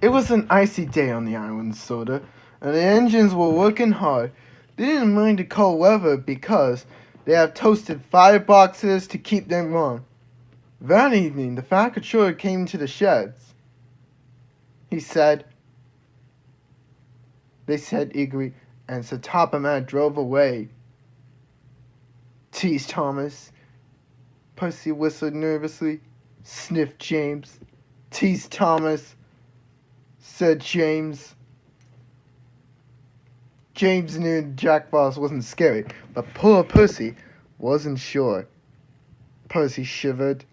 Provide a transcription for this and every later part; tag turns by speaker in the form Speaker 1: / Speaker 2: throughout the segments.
Speaker 1: It was an icy day on the island, Soda, and the engines were working hard. They didn't mind the cold weather because they have toasted fireboxes to keep them warm. That evening, the fat controller came to the sheds. They said eagerly, and Sir Topham drove away. Tease Thomas, Percy whistled nervously. Sniffed James. Tease Thomas, said James. James knew Jack Frost wasn't scary, but poor Percy wasn't sure. Percy shivered.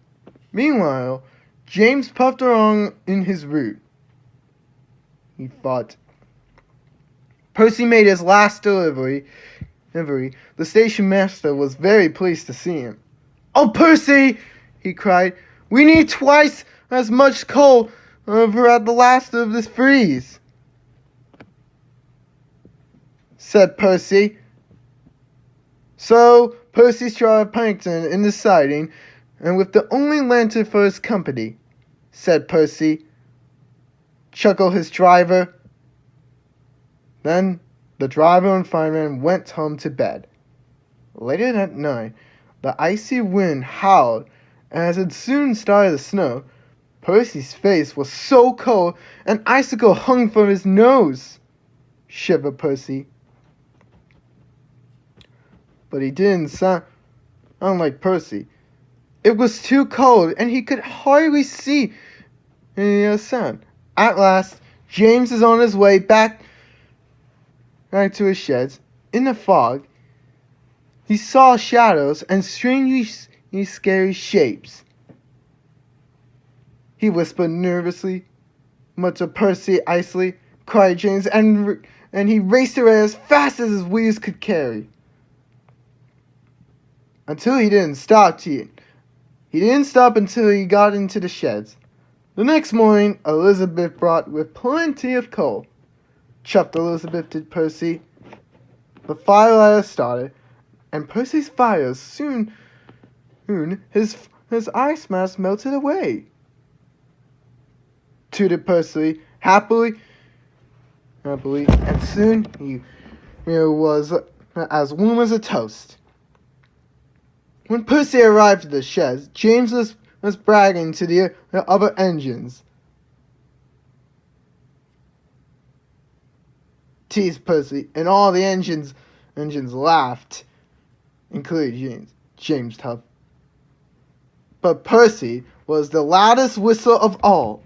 Speaker 1: Meanwhile, James puffed along in his route. He thought. Percy made his last delivery. The station master was very pleased to see him. "Oh, Percy!" he cried. "We need twice as much coal over at the last of this freeze," said Percy. So Percy started plankton in the siding, and with the only lantern for his company, said Percy, chuckled his driver. Then the driver and fireman went home to bed. Later that night, the icy wind howled, and as it soon started to snow, Percy's face was so cold an icicle hung from his nose. Shivered Percy. But he didn't sound like Percy. It was too cold, and he could hardly see any sound. At last, James is on his way back to his sheds. In the fog, he saw shadows and strangely scary shapes. He whispered nervously. "Muttered Percy icily," cried James, and he raced away as fast as his wheels could carry. He didn't stop until he got into the sheds. The next morning, Elizabeth brought with plenty of coal. "Chuffed Elizabeth," did Percy. The firelighter started, and Percy's fire soon his ice mask melted away. Tooted Percy happily, and soon he was as warm as a toast. When Percy arrived at the sheds, James was bragging to the other engines. Teased Percy, and all the engines laughed, including James Tuff. But Percy was the loudest whistle of all.